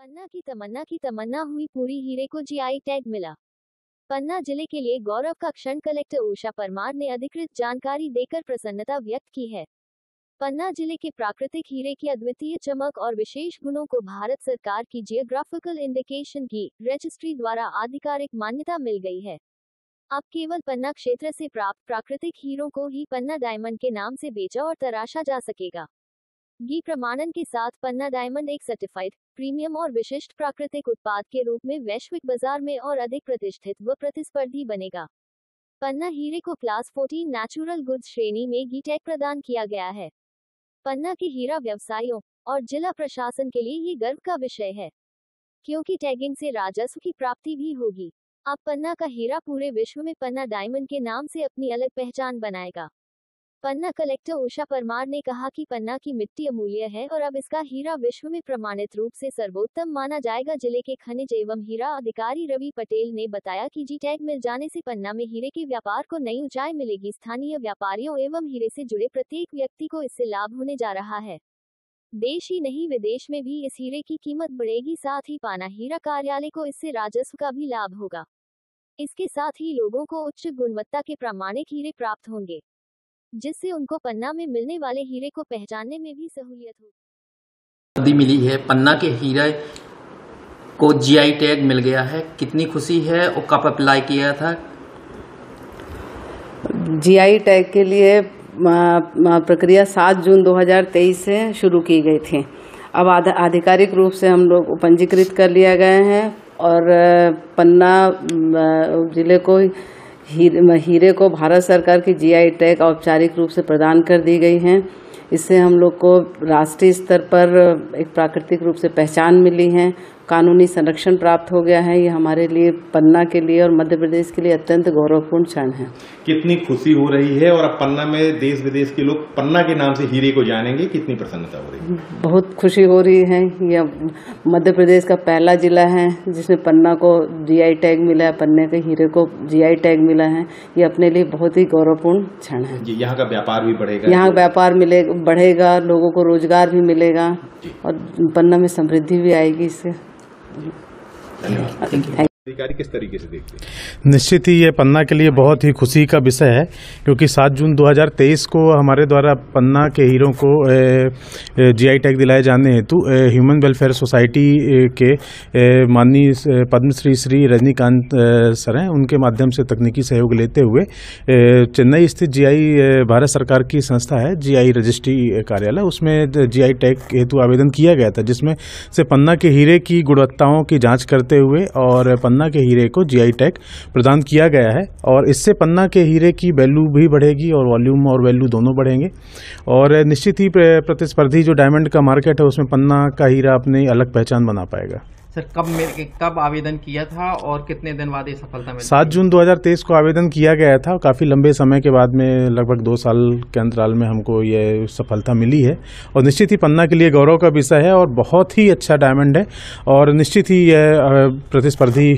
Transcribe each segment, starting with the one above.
पन्ना की तमन्ना हुई पूरी, हीरे को जीआई टैग मिला। पन्ना जिले के लिए गौरव का क्षण। कलेक्टर उषा परमार ने अधिकृत जानकारी देकर प्रसन्नता व्यक्त की है। पन्ना जिले के प्राकृतिक हीरे की अद्वितीय चमक और विशेष गुणों को भारत सरकार की जियोग्राफिकल इंडिकेशन की रजिस्ट्री द्वारा आधिकारिक मान्यता मिल गई है। अब केवल पन्ना क्षेत्र से प्राप्त प्राकृतिक हीरों को ही पन्ना डायमंड के नाम से बेचा और तराशा जा सकेगा। गी प्रमाणन के साथ पन्ना डायमंड एक सर्टिफाइड, प्रीमियम और विशिष्ट प्राकृतिक उत्पाद के रूप में वैश्विक बाजार में और अधिक प्रतिष्ठित व प्रतिस्पर्धी बनेगा। पन्ना हीरे को क्लास 14 नेचुरल गुड्स श्रेणी में गी टैग प्रदान किया गया है। पन्ना के हीरा व्यवसायियों और जिला प्रशासन के लिए ये गर्व का विषय है, क्योंकि टैगिंग से राजस्व की प्राप्ति भी होगी। अब पन्ना का हीरा पूरे विश्व में पन्ना डायमंड के नाम से अपनी अलग पहचान बनाएगा। पन्ना कलेक्टर उषा परमार ने कहा कि पन्ना की मिट्टी अमूल्य है और अब इसका हीरा विश्व में प्रमाणित रूप से सर्वोत्तम माना जाएगा। जिले के खनिज एवं हीरा अधिकारी रवि पटेल ने बताया कि जी टैग मिल जाने से पन्ना में हीरे के व्यापार को नई ऊंचाई मिलेगी। स्थानीय व्यापारियों एवं हीरे से जुड़े प्रत्येक व्यक्ति को इससे लाभ होने जा रहा है। देश ही नहीं, विदेश में भी इस हीरे की कीमत बढ़ेगी। साथ ही पन्ना हीरा कार्यालय को इससे राजस्व का भी लाभ होगा। इसके साथ ही लोगों को उच्च गुणवत्ता के प्रामाणिक हीरे प्राप्त होंगे, जिससे उनको पन्ना में मिलने वाले हीरे को पहचानने में भी सहूलियत होगी। मिली है, पन्ना के हीरे को जीआई टैग मिल गया है, कितनी खुशी है और कब अप्लाई किया था? जीआई टैग के लिए प्रक्रिया 7 जून 2023 से शुरू की गई थी। अब आधिकारिक रूप से हम लोग पंजीकृत कर लिया गए हैं और पन्ना जिले को हीरे को भारत सरकार की जीआई टैग औपचारिक रूप से प्रदान कर दी गई है। इससे हम लोग को राष्ट्रीय स्तर पर एक प्राकृतिक रूप से पहचान मिली है, कानूनी संरक्षण प्राप्त हो गया है। ये हमारे लिए, पन्ना के लिए और मध्य प्रदेश के लिए अत्यंत गौरवपूर्ण क्षण है। कितनी खुशी हो रही है और अब पन्ना में देश विदेश के लोग पन्ना के नाम से हीरे को जानेंगे, कितनी प्रसन्नता हो रही है? बहुत खुशी हो रही है। यह मध्य प्रदेश का पहला जिला है जिसमें पन्ना को जीआई टैग मिला है, पन्ने के हीरे को जीआई टैग मिला है। ये अपने लिए बहुत ही गौरवपूर्ण क्षण है। यहाँ का व्यापार भी बढ़ेगा, यहाँ व्यापार बढ़ेगा, लोगों को रोजगार भी मिलेगा और पन्ना में समृद्धि भी आएगी इससे। अधिकारी किस तरीके से देखते हैं? निश्चित ही ये पन्ना के लिए बहुत ही खुशी का विषय है, क्योंकि 7 जून 2023 को हमारे द्वारा पन्ना के हीरों को जीआई टैग दिलाए जाने हेतु ह्यूमन वेलफेयर सोसाइटी के माननीय पद्मश्री श्री रजनीकांत सर हैं, उनके माध्यम से तकनीकी सहयोग लेते हुए चेन्नई स्थित जीआई भारत सरकार की संस्था है जीआई रजिस्ट्री कार्यालय, उसमें जीआई टैग हेतु आवेदन किया गया था, जिसमें से पन्ना के हीरे की गुणवत्ताओं की जाँच करते हुए और पन्ना के हीरे को जीआई टैग प्रदान किया गया है। और इससे पन्ना के हीरे की वैल्यू भी बढ़ेगी और वॉल्यूम और वैल्यू दोनों बढ़ेंगे। और निश्चित ही प्रतिस्पर्धी जो डायमंड का मार्केट है उसमें पन्ना का हीरा अपनी अलग पहचान बना पाएगा। सर, कब आवेदन किया था और कितने दिन बाद ये सफलता मिली? 7 जून 2023 को आवेदन किया गया था। काफ़ी लंबे समय के बाद में, लगभग 2 साल के अंतराल में हमको ये सफलता मिली है। और निश्चित ही पन्ना के लिए गौरव का विषय है और बहुत ही अच्छा डायमंड है। और निश्चित ही यह प्रतिस्पर्धी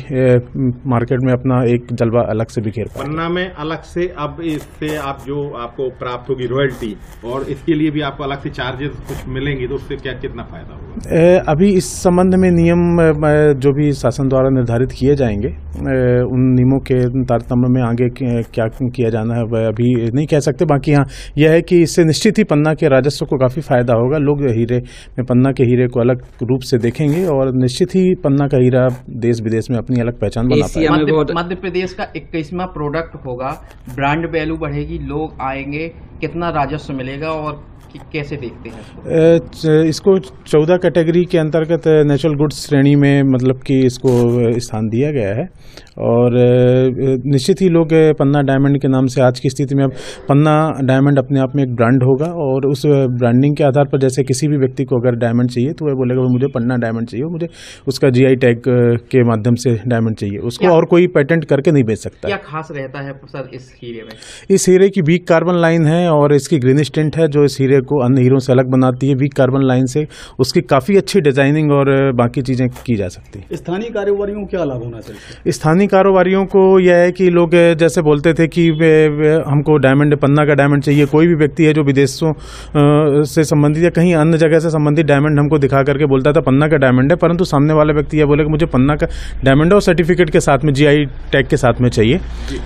मार्केट में अपना एक जलवा अलग से बिखेर पाएगा। पन्ना में अलग से अब इससे आप जो आपको प्राप्त होगी रॉयल्टी, और इसके लिए भी आपको अलग से चार्जेस कुछ मिलेंगे, तो उससे क्या कितना फायदा होगा? अभी इस संबंध में नियम जो भी शासन द्वारा निर्धारित किए जाएंगे, उन नियमों के तारतम्य में आगे क्या किया जाना है वह अभी नहीं कह सकते। बाकी हाँ, यह है कि इससे निश्चित ही पन्ना के राजस्व को काफ़ी फायदा होगा। लोग हीरे में पन्ना के हीरे को अलग रूप से देखेंगे और निश्चित ही पन्ना का हीरा देश विदेश में अपनी अलग पहचान बना पाएगा। मध्य प्रदेश का 21वां प्रोडक्ट होगा, ब्रांड वैल्यू बढ़ेगी, लोग आएंगे, कितना राजस्व मिलेगा और कैसे देखते हैं इसको? 14 कैटेगरी के अंतर्गत नेचुरल गुड्स श्रेणी में मतलब कि इसको स्थान दिया गया है। और निश्चित ही लोग पन्ना डायमंड के नाम से आज की स्थिति में, अब पन्ना डायमंड अपने आप में एक ब्रांड होगा और उस ब्रांडिंग के आधार पर जैसे किसी भी व्यक्ति को अगर डायमंड चाहिए तो वह बोलेगा मुझे पन्ना डायमंड चाहिए, मुझे उसका जीआई टैग के माध्यम से डायमंड चाहिए, उसको और कोई पेटेंट करके नहीं बेच सकता। क्या खास रहता है सर इस हीरे में? इस हीरे की वीक कार्बन लाइन है और इसकी ग्रीनिश टिंट है जो इस हीरे को अन्य हीरों से अलग बनाती है। वीक कार्बन लाइन से उसकी काफ़ी अच्छी डिजाइनिंग और बाकी चीज़ें की जा सकती है। स्थानीय कारोबारियों को क्या लाभ होना चाहिए? स्थानीय कारोबारियों को यह है कि लोग जैसे बोलते थे कि हमको डायमंड, पन्ना का डायमंड चाहिए। कोई भी व्यक्ति है जो विदेशों से संबंधित या कहीं अन्य जगह से संबंधित डायमंड हमको दिखा करके बोलता था पन्ना का डायमंड है, परंतु सामने वाला व्यक्ति यह बोले कि मुझे पन्ना का डायमंड और सर्टिफिकेट के साथ में, GI टैग के साथ में चाहिए।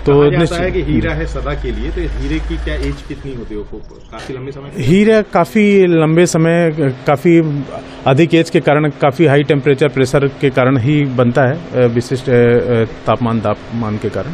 तो जाता है कि हीरा है सदा के लिए, तो हीरे की क्या एज कितनी होती है? काफी लंबे समय, हीरा काफ़ी लंबे समय, काफ़ी अधिक एज के कारण, काफ़ी हाई टेम्परेचर प्रेशर के कारण ही बनता है, विशिष्ट तापमान के कारण।